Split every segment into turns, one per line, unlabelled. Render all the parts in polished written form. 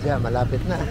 Diyan, malapit na.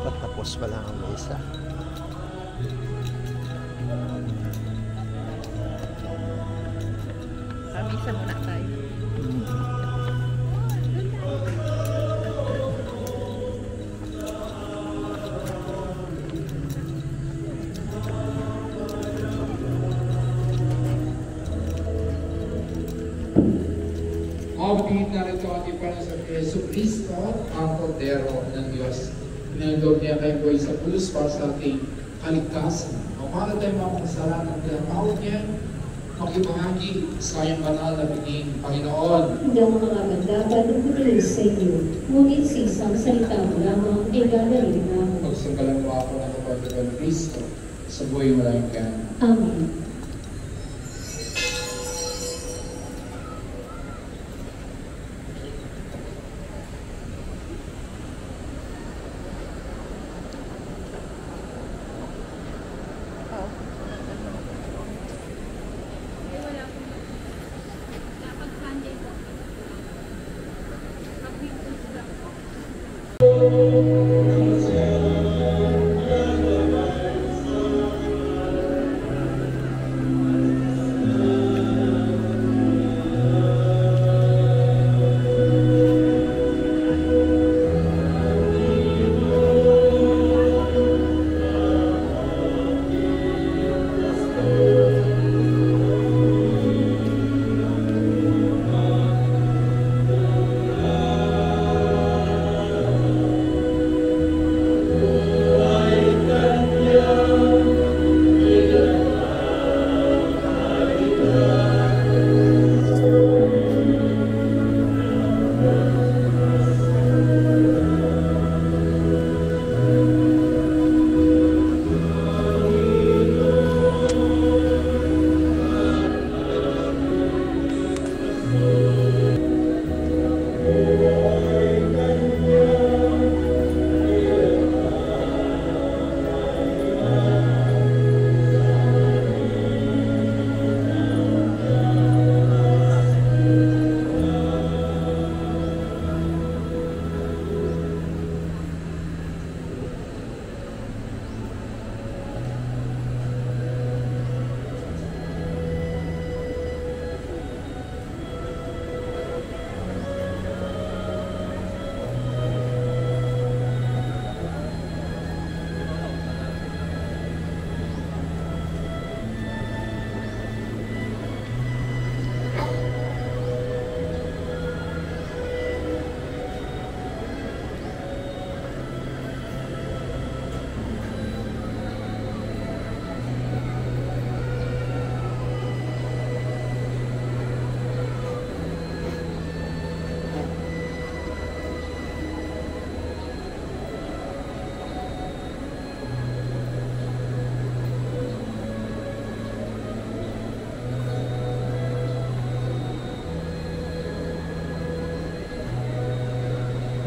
Tapos pa lang ang mesa.
Misa muna tayo.
Awit narito ang ipanan sa Yesu Cristo, ang kordero ng Diyos. Pinagdog niya kay Boy sa krus para sa ating kaligtasan. O para tayo mga kasalanan ng tinatawag niya, makibahagi sa iyong banal na piling, Panginoon.
Hindi ako makakagdapat ng pagkalis sa inyo, ngunit sa isang salita mo lamang ay gagawin na.
Pagsanggalan mo ako ng kapatid ng Kristo sa buhay mo lang ka.
Amen.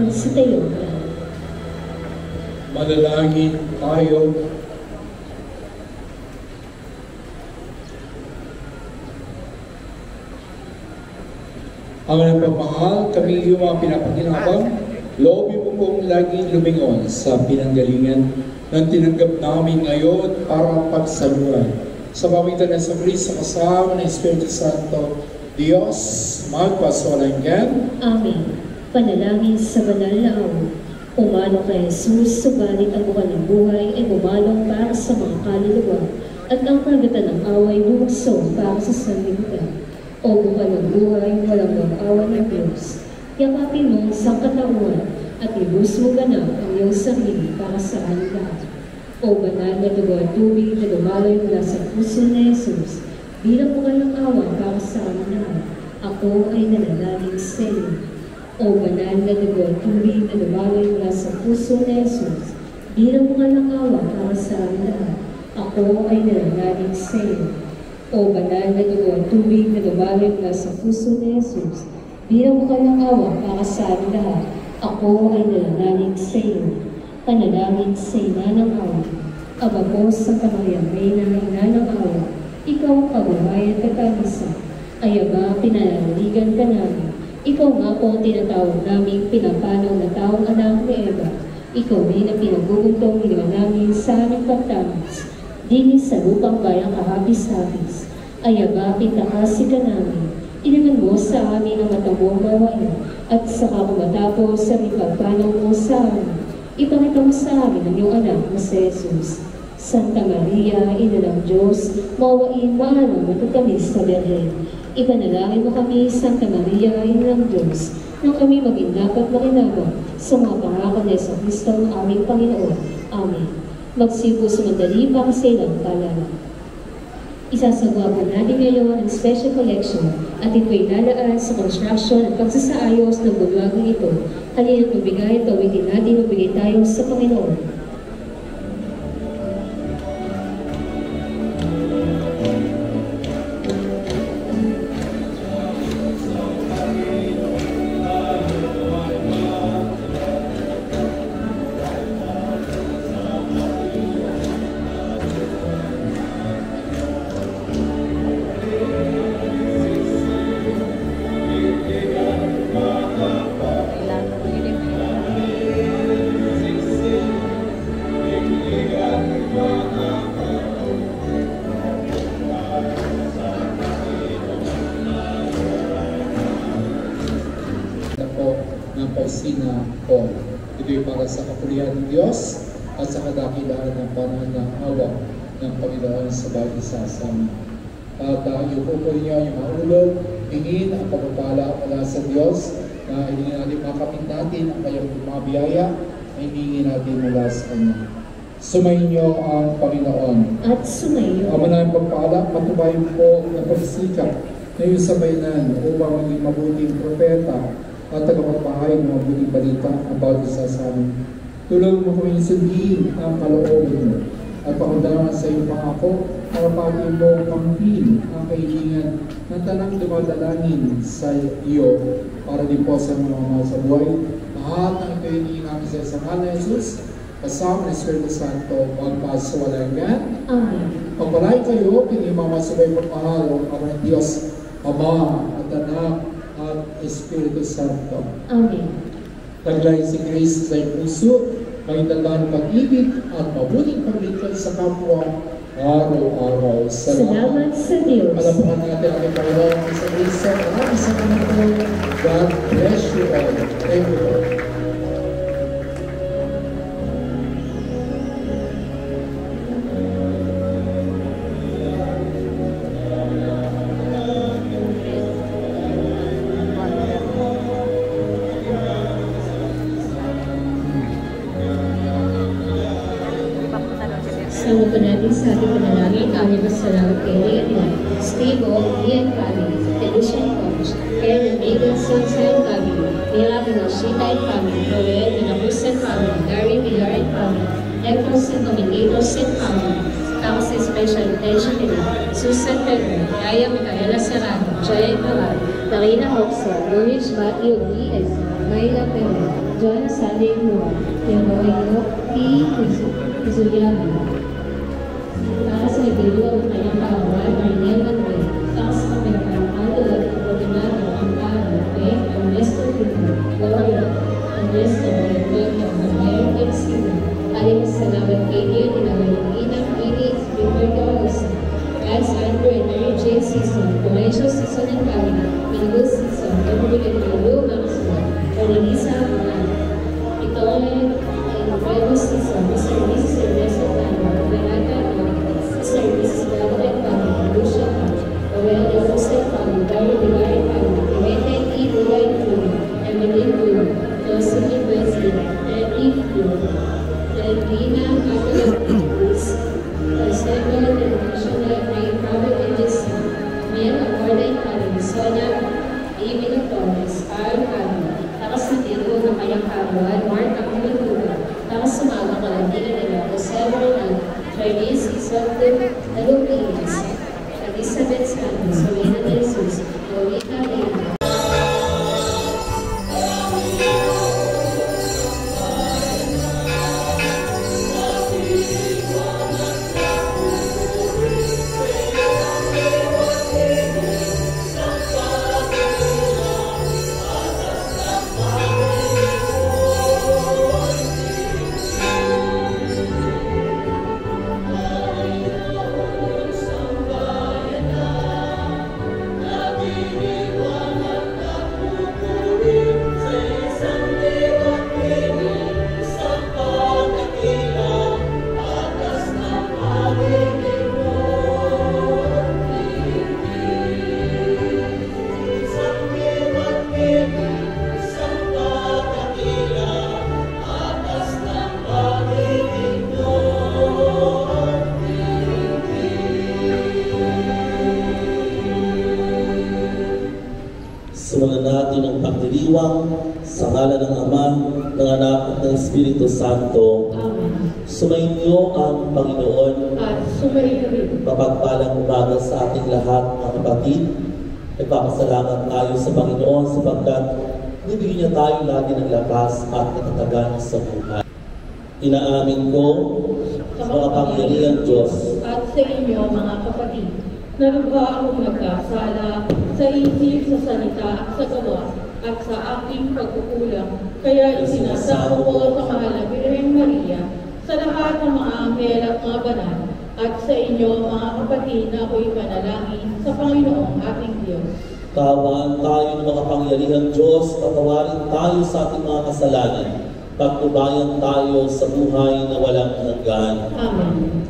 Magsitayo ka.
Manalangin tayo. Ang nagpapahal, kami yung mga pinapakinabang, loobin mo pong laging lumingon sa pinanggalingan ng tinanggap namin ngayon para pagsaluhan. Sa pamitan ng Kristo kasama ng Espiritu Santo, Diyos, magpasawalan.
Amen. Panalangin sa banal na awa. Umano kay Jesus, subalit ang buwan ng buhay ay bumalong para sa mga kaluluwa at ang karagatan ng away bumukso para sa sanlibutan. O buwan ng buhay, walang mag-awa ng Diyos. Yakapin mo sa katauhan at ibus mo ganap ang iyong sarili para sa aming lahat. O banal na dugo at tubig na lumaloy mula sa puso ni Jesus, bilang buwan ng awa para sa aming lahat, ako ay nananalig sa iyo. O banal na dugo at tubig na lumaloy mula sa puso ni Jesus, bilang buwan ng awa para sa aming lahat, ako ay nananalig sa iyo. O banal na dugo at tubig na lumaloy mula sa puso ni Jesus, bilang bukal ng awa para sa aming lahat, ako ay nananalig sa iyo. Panalangin sa ina ng awa. Aba ko sa Maria, Reyna ng ina ng awa, ikaw ang kabuhayan at katangisan. Ayaba, pinananaligan ka namin. Ikaw nga po ang tinatawag namin pinapanaw na taong anak ni Eva. Ikaw din ang pinaguguntong iniwan namin sa aming pagtamas. Dinis sa lupang bayang kahapis-hapis. Ayaba, pintakasi ka namin. Iniwan mo sa amin ang matabong gawain, at saka kumatapos sa aming pagpanaw mo sa amin. Ipakita mo sa amin ang iyong anak na si Jesus. Santa Maria, Ina ng Diyos, mawain maalam at kami sa Berhen. Ipanalangin mo kami, Santa Maria, Ina ng Diyos, nang kami maging dapat makinabang sa mga pangako ni Kristo ng aming Panginoon. Amen. Magsipo sumandali para sa ilang paalala. Isasagawa po natin ngayon ang special collection at ito'y lalaan sa construction at pagsasaayos ng bulwagang ito. Halina't magbigay at awitin natin magbigay tayo sa Panginoon.
Pausina ko. Ito'y para sa kapulihan ng Diyos at sa kadakilaan ng pananahawa ng Panginoon sa bawat isa sa amin. At iupo po niyo yung mga ulo, hingin ang pagpapala mula sa Diyos na hingin natin makamit natin ang kayong mga biyaya na hingin natin mula sa Kanya. Sumayin niyo ang Panginoon.
At sumayin.
Ang manayang pagpala, matubayin po ng pagsisikap na yung sabaynan upang maging mabuting propeta at tagapagpahay ng mabuting balita ang bawat isa sa amin. Tulungan mo kami sundin ang kalooban mo at pakundangan sa iyong pangako para pagin mo pangpil ang kahilingan ng tanang dumadalangin sa iyo para din po sa mga mahal sa buhay. Lahat ng ito hinihingi namin sa isang mahal na Jesus kasama ng Espiritu Santo magpasawalangan.
Amen.
Pagpalay kayo, pinimamasulay pagmahal ang mga Diyos, Ama at Anak at Espiritu Santo.
Amen.
Taglay si Cristo sa iyong puso, may tandaan pag-ibig at mabuting paglingkod sa kapwa araw-araw.
Salamat sa Diyos.
Alam po natin ang ating Panginoon sa Cristo. Maraming salamat po. God bless you all. Thank you.
Sama po natin sa ating panalangin ang ipasalamat kay Leon, Steve O, Ian Family, Felician Coach, Karen Megan Sunshine Family, Mira Pinoshita and Family, Roel Minabusan Family, Gary Villar and Family, Lectors and Commentators and Family, tapos sa special attention nila, Susan Pedro, Yaya Micaela Serrano, Joy Maral, Marina Hoxer, Luis Matthew D.S., Mayla Perez, John Salemo, Leroyo P. Kuzuyama. Para sa Ibilo ang kanyang kawan, Arnel Manuel. Para sa Kamerang Alod, Ordinado, Amparo, May, Ernesto Pinto, Gloria, Ernesto, Leroyo, Manuel, Exino, Aling Salamat Katie, Tinawalina, Pini, Roberto Rosa, Guys Andrew and Mary Jane Season, Commercial Season and Kali, Mingle Season, Everybody Lulu, Maxwell, Orelisa, ito ay Nuevo Season, Mr. and Mrs. Ernesto Tano, Renata, Mr. and Mrs. Gabriel Pali, Lucia Pali, Aurelio Jose Pali, Dario Vigari Pali, Imete E. Duray Puli, Evelyn Puli, Jocelyn Wesley, Emily Puli, Delvina Apple Cruz, Arcelo International Ray Robert Edison, Mia Acorda Pali, Sonia Emily Torres, R. Pali, tapos sa tiro ng kanyang karuan, Mark Akumuluga, tapos sa mga kalandinan nila, Jose Bernal, Charlize Isabel, Dalupinas, Elizabeth Santos, Solena de Jesus, Lolita Lena.
Simulan natin ang pagdiriwang sa ngalan ng Ama, ng Anak at ng Espiritu Santo.
Amen.
Sumainyo ang Panginoon.
At sumainyo rin.
Mapagpalang umaga sa ating lahat, mga kapatid. Nagpapasalamat tayo sa Panginoon sapagkat nibigyan niya tayo lagi ng lakas at katatagan sa buhay. Inaamin ko sa makapangyarihan Diyos
at sa inyo, mga kapatid, na lubha akong nagkasala sa isip, sa salita at sa gawa, at sa aking pagkukulang. Kaya isinasamo ko sa mahal na Birheng Maria, sa lahat ng mga anghel at mga banal, at sa inyo, mga kapatid, na ako'y panalangin sa Panginoong ating Diyos.
Kaawaan tayo ng makapangyarihan Diyos, patawarin tayo sa ating mga kasalanan, pagtubayan tayo sa buhay na walang hanggan.
Amen.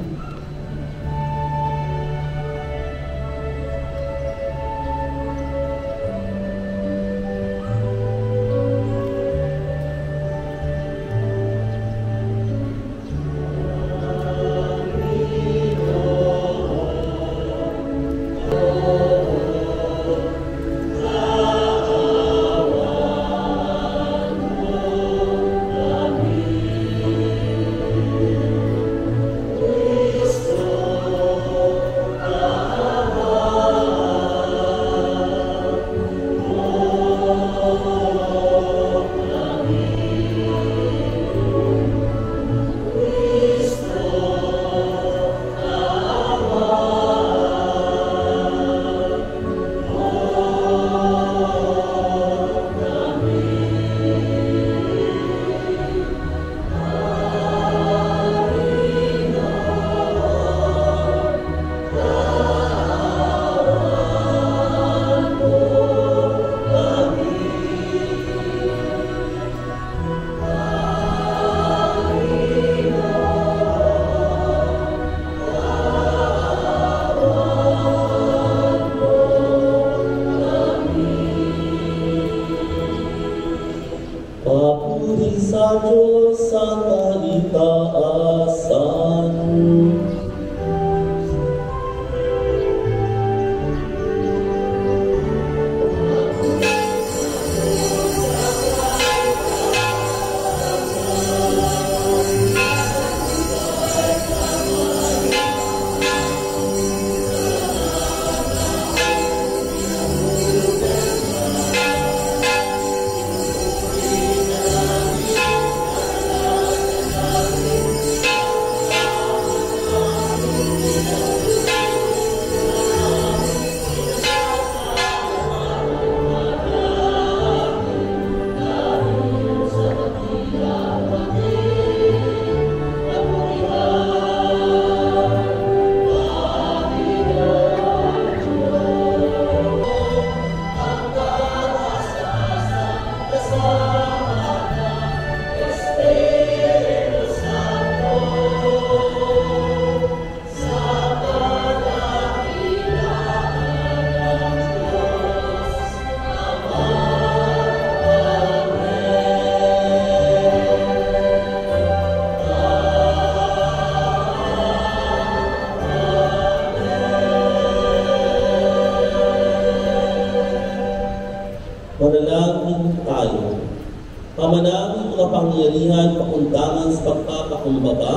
makapangyarihan pakundangan sa pagpapakumbaba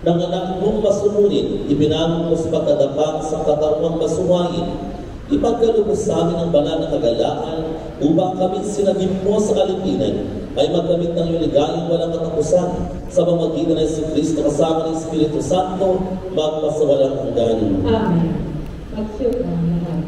ng anak mong masunurin, ibinago mo sa pagkadapang sa katarungang masuwain, ipagkalubos sa amin ang banal na kagalakan upang kami sinagip mo sa kalipinan ay magkamit ng iyong ligayang walang katapusan sa pamamagitan ng Jesu-Kristo kasama ng Espiritu Santo magpasawalang hanggan.
Amen. Magsiyot ng lahat.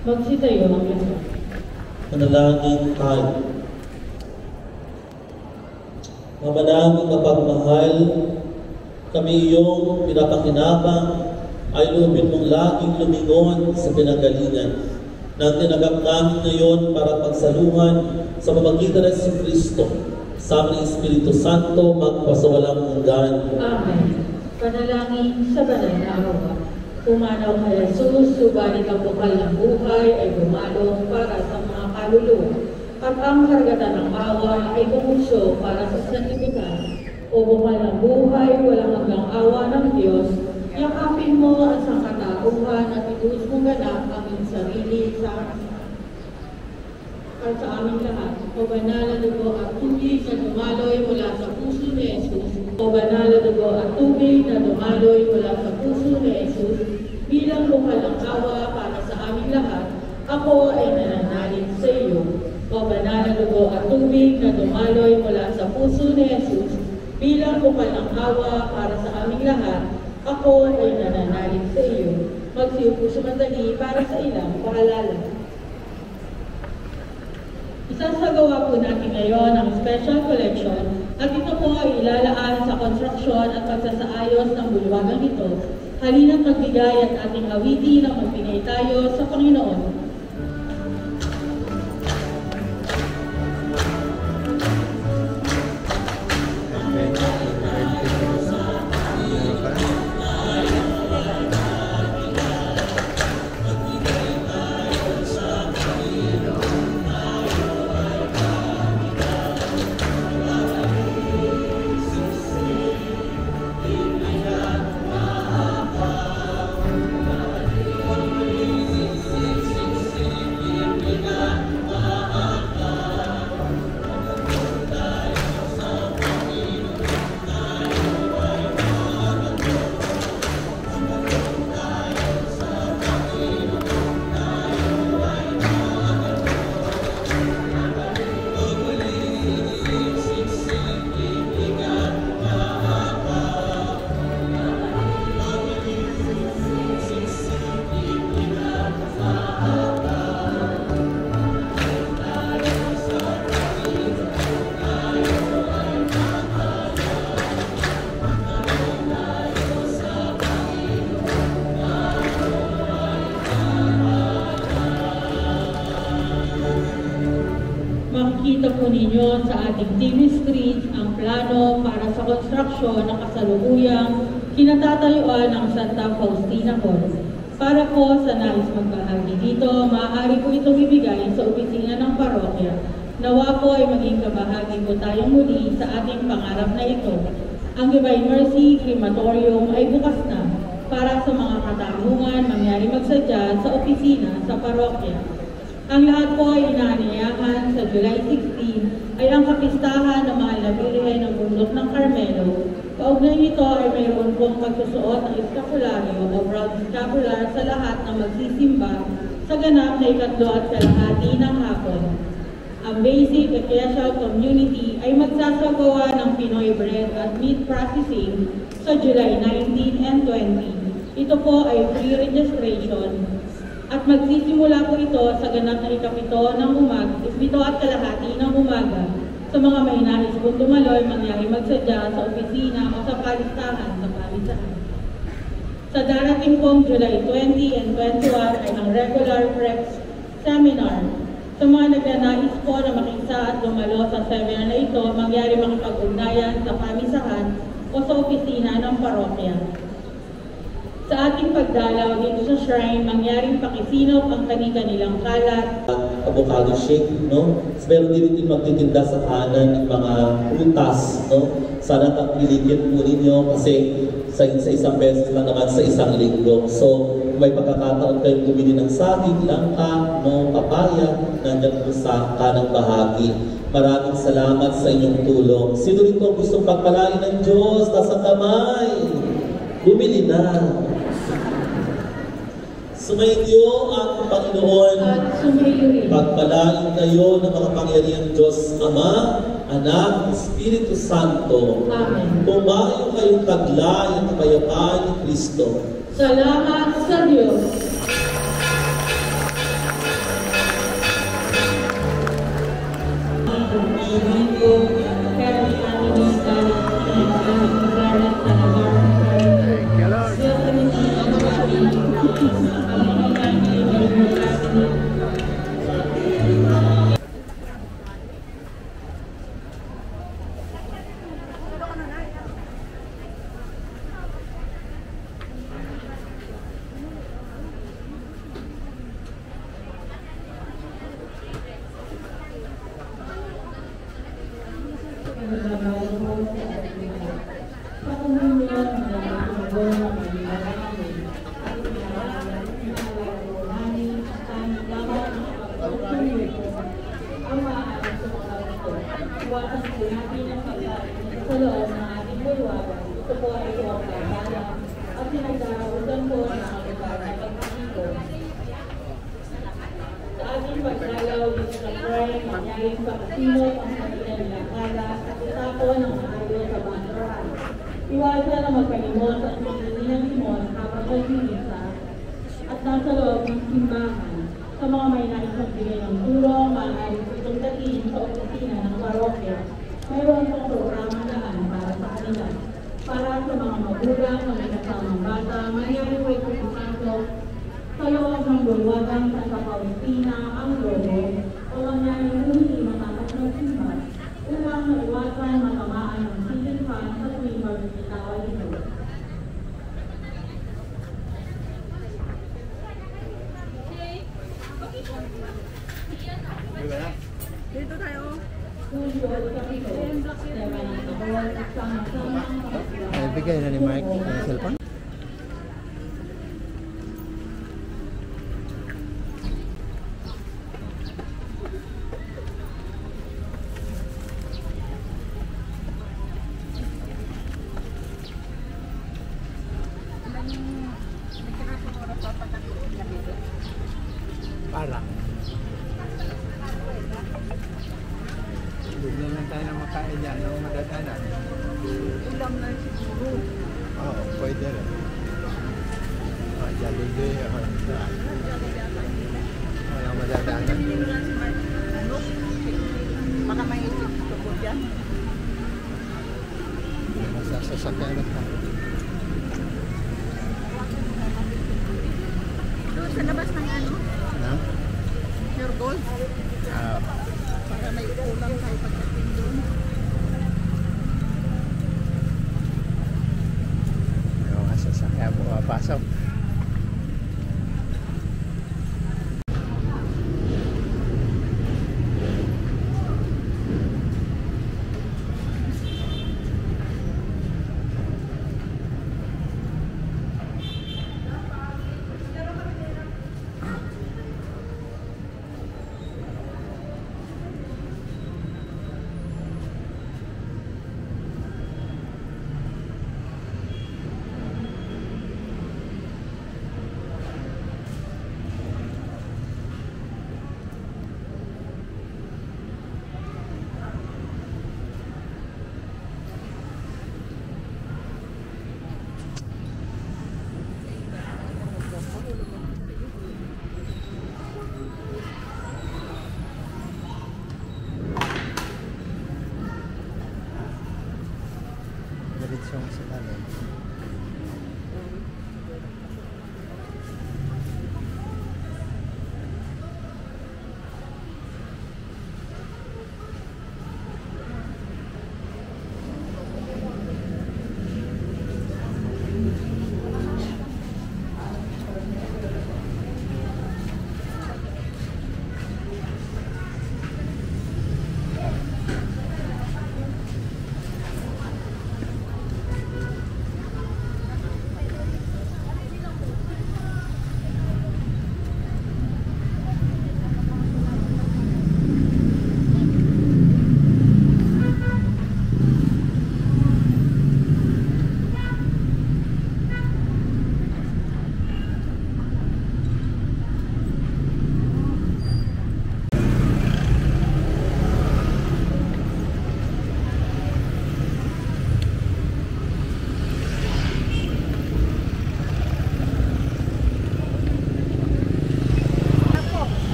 Magsitayo ang lahat.
Manalangin tayo. Mamanangin na pagmahal, kami iyong pinapakinabang ay lubid mong laging lumingon sa pinanggalingan na tinagap namin ngayon para pagsaluhan sa pamamagitan ng Jesu-Kristo sa aming Espiritu Santo magpasawalang hanggan.
Amen. Panalangin sa banal na araw. Pumanaw kay Jesus, subalit ang bukal ng buhay ay bumalong para sa mga kaluluwa, at ang karagatan ng awa ay pumusyo para sa sanlibutan. O bukal ng buhay, walang hanggang awa ng Diyos, yakapin mo ang sangkatauhan at ituos mong ganap ang iyong sarili sa aming lahat. O banal na dugo at tubig na dumaloy mula sa puso ni Jesus. O banal na dugo at tubig na dumaloy mula sa puso ni Jesus. Bilang bukal ng awa para sa aming lahat, ako ay nananalig sa iyo. O banal na dugo at tubig na dumaloy mula sa puso ni Jesus. Bilang bukal ng awa para sa aming lahat, ako ay nananalig sa iyo. Magsiupo sumandali para sa ilang paalala. Isasagawa po natin ngayon ang special collection at ito po ay ilalaan sa konstruksyon at pagsasaayos ng bulwagang ito. Halina't magbigay at ating awitin ang magpinay tayo sa Panginoon. Makikita po ninyo sa ating TV screen ang plano para sa konstruksyon ng kasalukuyang kinatatayuan ng Santa Faustina Hall. Para po sa nais magbahagi dito, maaari po itong ibigay sa opisina ng parokya. Nawa po ay maging kabahagi po tayong muli sa ating pangarap na ito. Ang Divine Mercy Crematorium ay bukas na para sa mga katanungan mangyari magsadya sa opisina sa parokya. Ang lahat po ay inaanyayahan sa July 16 ay ang kapistahan ng Mahal na Birhen ng Bundok ng Carmelo. Kaugnay nito ay mayroon pong pagsusuot ng eskapularyo o brown scapular sa lahat ng magsisimba sa ganap na ikatlo at kalahati ng hapon. Ang Basic Ecclesial Community ay magsasagawa ng Pinoy Bread at Meat Processing sa July 19 and 20. Ito po ay free registration at magsisimula po ito sa ganap na ikapito ng umaga, ito at kalahati ng umaga. Sa mga may nais kung dumaloy, mangyari magsadya sa opisina o sa palistahan sa pamisahan. Sa darating pong July 20 and 21 ay ang regular prep seminar. Sa mga nagnanais po na makisa at dumalo sa seminar na ito, mangyari makipag-ugnayan sa pamisahan o sa opisina ng parokya. Sa ating pagdalaw dito sa shrine, mangyaring pakisinop ang kani-kanilang kalat.
Avocado shake, no? Meron din magtitinda sa kanan ng mga prutas, no? Sana pagpilitin po ninyo kasi sa isang beses lang naman sa isang linggo. So, may pagkakataon kayong bumili ng saging, langka, no, papaya, nandiyan po sa kanang bahagi. Maraming salamat sa inyong tulong. Sino rito gustong pagpalain ng Diyos? Nasa kamay. Bumili na. Sumainyo ang Panginoon.
At sumayo rin.
Pagpalain kayo ng mga pangyarihang Diyos Ama, Anak, Espiritu Santo.
Amen.
Pumayo kayong taglay ang kapayapaan ni Kristo.
Salamat sa Diyos. Iwasan na magpalimot at magiging ng limon habang nagigisa at nasa loob ng simbahan. Sa mga may nais magbigay ng tulong, maaaring itong dating sa opisina ng parokya. Mayroon pong programa daan para sa kanila. Para sa mga magulang na may kasamang bata, mayroon po itong isasok sa loob ng bulwagang sa Paulina ang logo o mangyaring hindi matakas ng simba upang maiwasan matamaan ng sisilpan sa tuwing magbibitaw ito.
Dito tayo.
Ay, bigay na ni Mike ang cellphone. Para. Bigyan lang tayo ng makain dyan, ng madadanan.
Ulam na siguro.
Oo, pwede rin. Jollibee, walang madadanan.
Ano? Baka may isip ko dyan.
Masasasakyan na tayo.
Doon sa labas ng ano?
Na?
Pure gold. Para may ulam tayo pagdating doon.
May mga sasakyan mo papasok.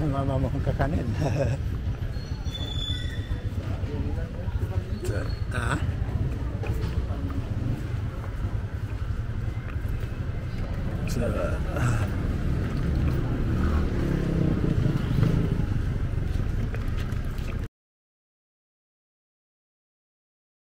mama mong kakanin. Ha? So,